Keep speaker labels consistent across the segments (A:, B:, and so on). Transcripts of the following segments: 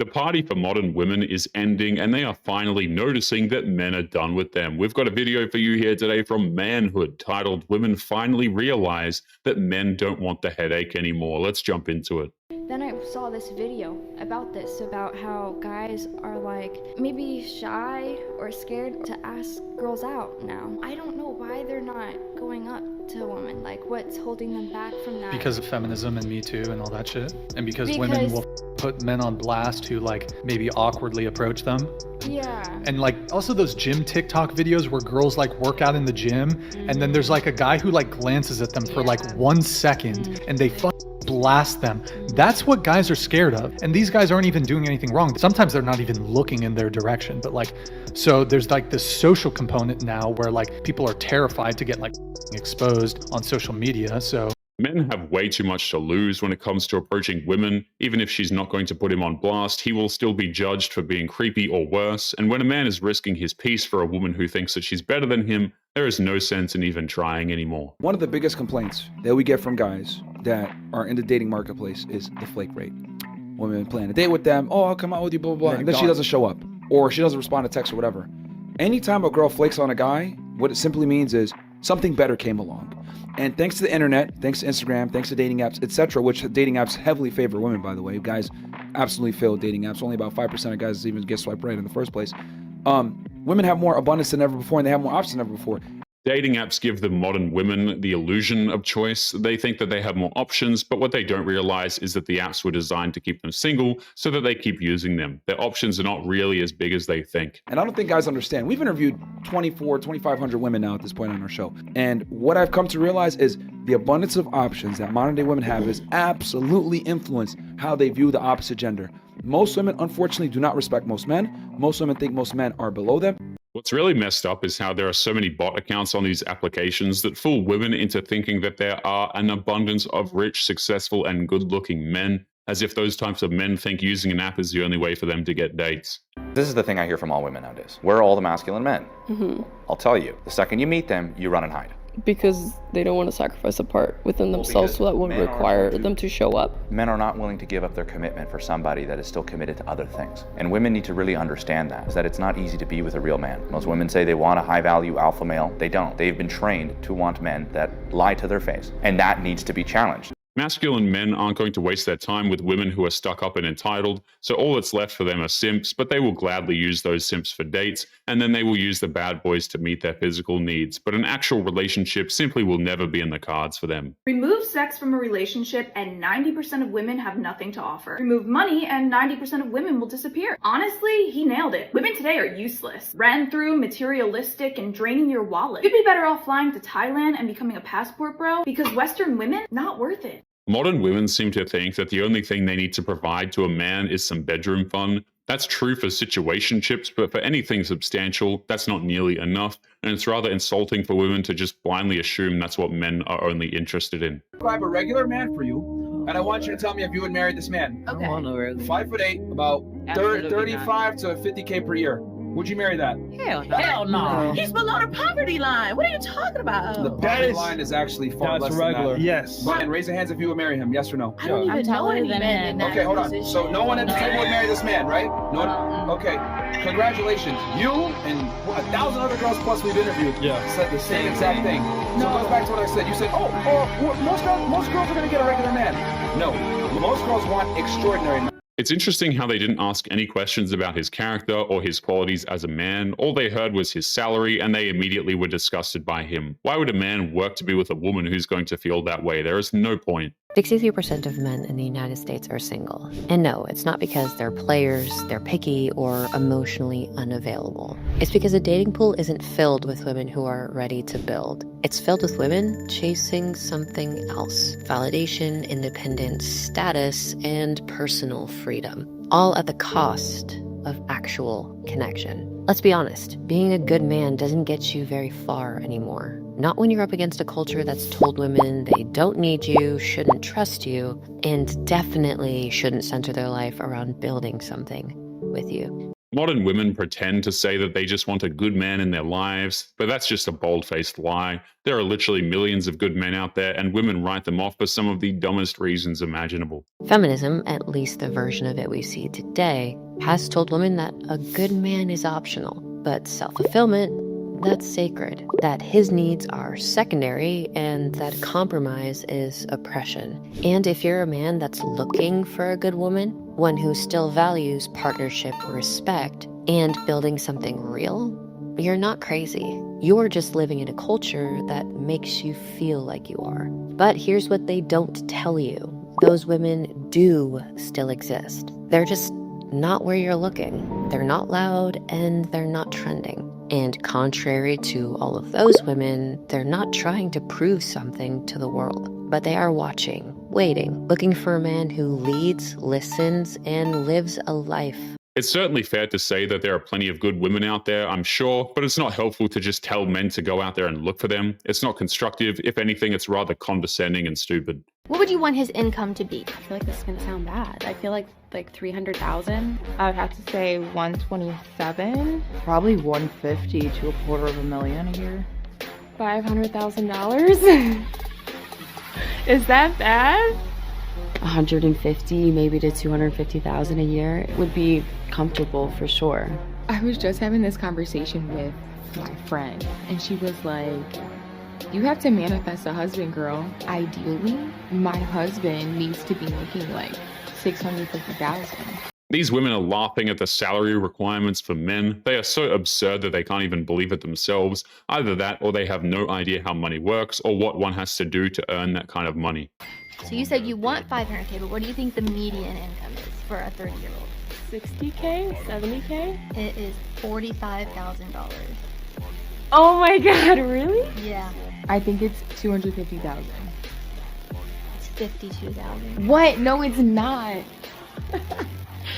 A: The party for modern women is ending, and they are finally noticing that men are done with them. We've got a video for you here today from Manhood titled Women Finally Realize That Men Don't Want the Headache Anymore. Let's jump into it.
B: Then I saw this video about how guys are like maybe shy or scared to ask girls out now. I don't know why they're not going up to women. Like, what's holding them back from that?
C: Because of feminism and Me Too and all that shit. And because women will put men on blast who like maybe awkwardly approach them.
B: Yeah.
C: And like also those gym TikTok videos where girls like work out in the gym and then there's like a guy who like glances at them for like 1 second and they blast them. That's what guys are scared of. And these guys aren't even doing anything wrong. Sometimes they're not even looking in their direction. But like, so there's like this social component now where like people are terrified to get like exposed on social media. So
A: men have way too much to lose when it comes to approaching women. Even if she's not going to put him on blast, he will still be judged for being creepy or worse. And when a man is risking his peace for a woman who thinks that she's better than him, there is no sense in even trying anymore.
D: One of the biggest complaints that we get from guys that are in the dating marketplace is the flake rate. Women plan a date with them, oh, I'll come out with you, blah, blah, blah, and then she doesn't show up, or she doesn't respond to text or whatever. Anytime a girl flakes on a guy, what it simply means is something better came along. And thanks to the internet, thanks to Instagram, thanks to dating apps, etc., which dating apps heavily favor women, by the way. Guys absolutely fail dating apps. Only about 5% of guys even get swiped right in the first place. Women have more abundance than ever before, and they have more options than ever before.
A: Dating apps give the modern women the illusion of choice. They think that they have more options, but what they don't realize is that the apps were designed to keep them single so that they keep using them. Their options are not really as big as they think.
D: And I don't think guys understand. We've interviewed 2,500 women now at this point on our show. And what I've come to realize is the abundance of options that modern day women have is absolutely influenced how they view the opposite gender. Most women, unfortunately, do not respect most men. Most women think most men are below them.
A: What's really messed up is how there are so many bot accounts on these applications that fool women into thinking that there are an abundance of rich, successful, and good-looking men, as if those types of men think using an app is the only way for them to get dates.
E: This is the thing I hear from all women nowadays. We're all the masculine men. I'll tell you, the second you meet them, you run and hide.
F: Because they don't want to sacrifice a part within themselves, so that would require them to show up.
E: Men are not willing to give up their commitment for somebody that is still committed to other things. And women need to really understand that, is that it's not easy to be with a real man. Most women say they want a high-value alpha male. They don't. They've been trained to want men that lie to their face. And that needs to be challenged.
A: Masculine men aren't going to waste their time with women who are stuck up and entitled, so all that's left for them are simps, but they will gladly use those simps for dates, and then they will use the bad boys to meet their physical needs. But an actual relationship simply will never be in the cards for them.
G: Remove sex from a relationship and 90% of women have nothing to offer. Remove money and 90% of women will disappear. Honestly, he nailed it. Women today are useless. Ran through, materialistic, and draining your wallet. You'd be better off flying to Thailand and becoming a passport bro, because Western women, not worth it.
A: Modern women seem to think that the only thing they need to provide to a man is some bedroom fun. That's true for situationships, but for anything substantial, that's not nearly enough, and it's rather insulting for women to just blindly assume that's what men are only interested in.
D: I have a regular man for you, and I want you to tell me if you would marry this man.
H: Okay.
D: 5'8", about 35 to 50K per year. Would you marry that?
H: Hell no. He's below the poverty line. What are you talking about?
D: The poverty line is actually far less
C: regular.
D: than that.
C: Yes.
D: And raise your hands if you would marry him, yes or no?
H: I don't even know any men in that
D: Okay, hold on.
H: position.
D: So no one at the table would marry this man, right? No one? Okay. Congratulations. You and 1,000 other girls plus we've interviewed said the same exact thing. So it goes back to what I said. You said, most girls are going to get a regular man. No. Most girls want extraordinary men.
A: It's interesting how they didn't ask any questions about his character or his qualities as a man. All they heard was his salary, and they immediately were disgusted by him. Why would a man work to be with a woman who's going to feel that way? There is no point.
I: 63% of men in the United States are single. And no, it's not because they're players, they're picky, or emotionally unavailable. It's because the dating pool isn't filled with women who are ready to build. It's filled with women chasing something else. Validation, independence, status, and personal freedom. All at the cost of actual connection. Let's be honest, being a good man doesn't get you very far anymore. Not when you're up against a culture that's told women they don't need you, shouldn't trust you, and definitely shouldn't center their life around building something with you.
A: Modern women pretend to say that they just want a good man in their lives, but that's just a bold-faced lie. There are literally millions of good men out there, and women write them off for some of the dumbest reasons imaginable.
I: Feminism, at least the version of it we see today, has told women that a good man is optional, but self-fulfillment, that's sacred, that his needs are secondary, and that compromise is oppression. And if you're a man that's looking for a good woman, one who still values partnership, respect, and building something real, you're not crazy. You're just living in a culture that makes you feel like you are. But here's what they don't tell you. Those women do still exist. They're just not where you're looking. They're not loud, and they're not trending. And contrary to all of those women, they're not trying to prove something to the world, but they are watching, waiting, looking for a man who leads, listens, and lives a life.
A: It's certainly fair to say that there are plenty of good women out there, I'm sure, but it's not helpful to just tell men to go out there and look for them. It's not constructive. If anything, it's rather condescending and stupid.
J: What would you want his income to be?
K: I feel like this is gonna sound bad. I feel like 300,000. I would have to say 127.
L: Probably 150 to $250,000 a year.
K: $500,000. Is that bad?
L: 150, maybe to 250,000 a year would be comfortable for sure.
K: I was just having this conversation with my friend, and she was like, you have to manifest a husband, girl. Ideally, my husband needs to be making like 650,000.
A: These women are laughing at the salary requirements for men. They are so absurd that they can't even believe it themselves. Either that, or they have no idea how money works or what one has to do to earn that kind of money.
J: So you said you want 500K, but what do you think the median income is for a 30-year-old?
K: 60K? 70K?
J: It is $45,000.
K: Oh my God, really?
J: Yeah.
K: I think it's 250,000.
J: It's 52,000.
K: What? No, it's not.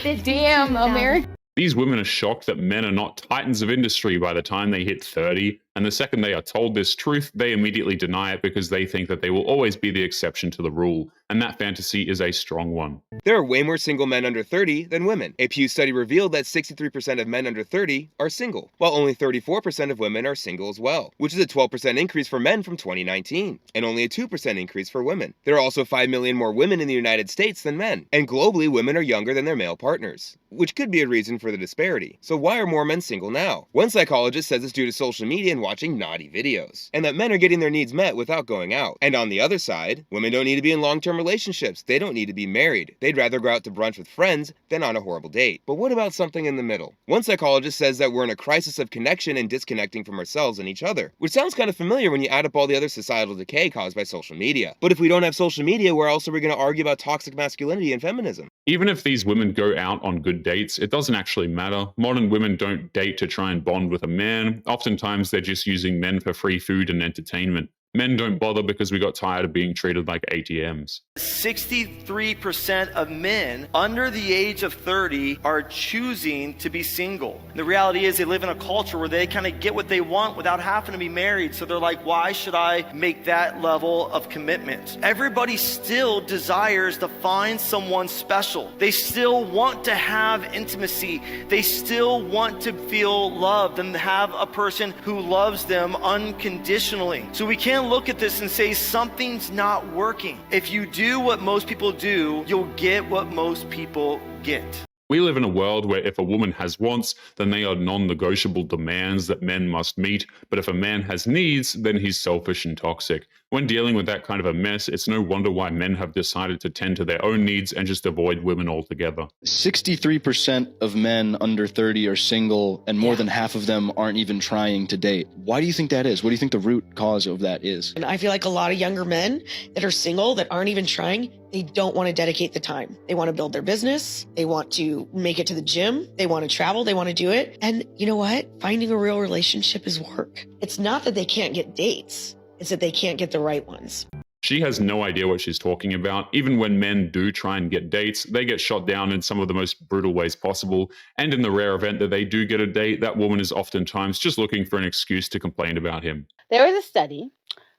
K: Damn, America.
A: These women are shocked that men are not titans of industry by the time they hit 30, and the second they are told this truth, they immediately deny it because they think that they will always be the exception to the rule, and that fantasy is a strong one.
M: There are way more single men under 30 than women. A Pew study revealed that 63% of men under 30 are single, while only 34% of women are single as well, which is a 12% increase for men from 2019, and only a 2% increase for women. There are also 5 million more women in the United States than men, and globally women are younger than their male partners, which could be a reason for the disparity. So why are more men single now? One psychologist says it's due to social media and watching naughty videos, and that men are getting their needs met without going out. And on the other side, women don't need to be in long-term relationships. They don't need to be married. They'd rather go out to brunch with friends than on a horrible date. But what about something in the middle? One psychologist says that we're in a crisis of connection and disconnecting from ourselves and each other, which sounds kind of familiar when you add up all the other societal decay caused by social media. But if we don't have social media, where else are we going to argue about toxic masculinity and feminism?
A: Even if these women go out on good dates, it doesn't actually matter. Modern women don't date to try and bond with a man. Oftentimes, they're just using men for free food and entertainment. Men don't bother because we got tired of being treated like ATMs.
N: 63% of men under the age of 30 are choosing to be single. The reality is they live in a culture where they kind of get what they want without having to be married. So they're like, why should I make that level of commitment? Everybody still desires to find someone special. They still want to have intimacy. They still want to feel loved and have a person who loves them unconditionally. So we can't look at this and say something's not working. If you do what most people do, you'll get what most people get.
A: We live in a world where if a woman has wants, then they are non-negotiable demands that men must meet. But if a man has needs, then he's selfish and toxic. When dealing with that kind of a mess, it's no wonder why men have decided to tend to their own needs and just avoid women altogether.
O: 63% of men under 30 are single, and more than half of them aren't even trying to date. Why do you think that is? What do you think the root cause of that is?
P: And I feel like a lot of younger men that are single, that aren't even trying, they don't want to dedicate the time. They want to build their business. They want to make it to the gym. They want to travel. They want to do it. And you know what? Finding a real relationship is work. It's not that they can't get dates. It's that they can't get the right ones.
A: She has no idea what she's talking about. Even when men do try and get dates, they get shot down in some of the most brutal ways possible. And in the rare event that they do get a date, that woman is oftentimes just looking for an excuse to complain about him.
Q: There was a study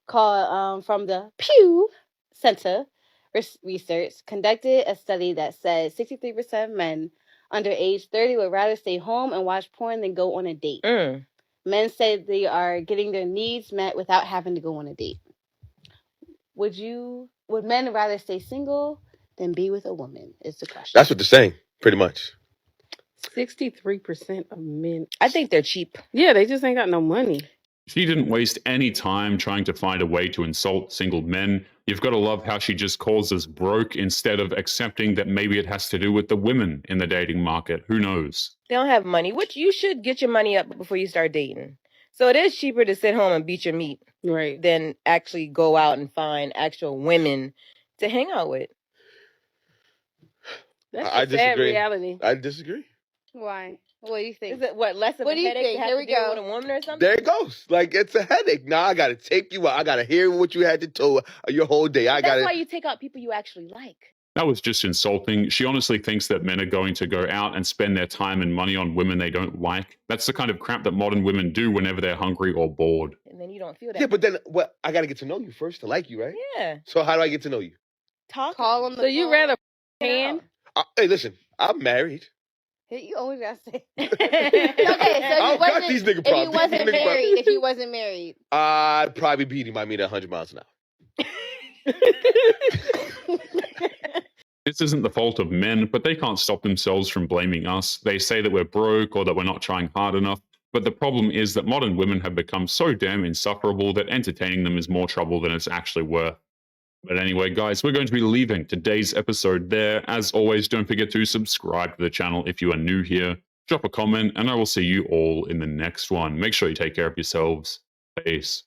Q: called from the Pew Center Research conducted a study that said 63% of men under age 30 would rather stay home and watch porn than go on a date. Men say they are getting their needs met without having to go on a date. Would men rather stay single than be with a woman is the question.
R: That's what they're saying, pretty much.
F: 63% of men.
S: I think they're cheap.
F: Yeah, they just ain't got no money.
A: She didn't waste any time trying to find a way to insult single men. You've got to love how she just calls us broke instead of accepting that maybe it has to do with the women in the dating market. Who knows?
S: They don't have money, which you should get your money up before you start dating. So it is cheaper to sit home and beat your meat than actually go out and find actual women to hang out with.
Q: That's a sad reality.
R: I disagree.
Q: Why? What do you think?
S: Is it less of
Q: What
S: a
Q: do you
S: headache
Q: think?
S: to have
Q: Here
S: to
Q: we
S: deal
Q: go.
S: with a woman or something?
R: There it goes. Like, it's a headache. Now I got to take you out. I got to hear what you had to tell your whole day.
S: That's why you take out people you actually like.
A: That was just insulting. She honestly thinks that men are going to go out and spend their time and money on women they don't like. That's the kind of crap that modern women do whenever they're hungry or bored.
S: And then you don't feel that.
R: Yeah, but then I got to get to know you first to like you, right?
S: Yeah.
R: So how do I get to know you?
Q: Call him.
F: So you rather hand?
R: Hey, listen, I'm married.
Q: You always gotta say.
S: Okay,
Q: so
R: I don't got these nigga problems.
Q: If you wasn't married,
R: I'd probably beat him by me at 100 miles an hour.
A: This isn't the fault of men, but they can't stop themselves from blaming us. They say that we're broke or that we're not trying hard enough. But the problem is that modern women have become so damn insufferable that entertaining them is more trouble than it's actually worth. But anyway, guys, we're going to be leaving today's episode there. As always, don't forget to subscribe to the channel if you are new here. Drop a comment, and I will see you all in the next one. Make sure you take care of yourselves. Peace.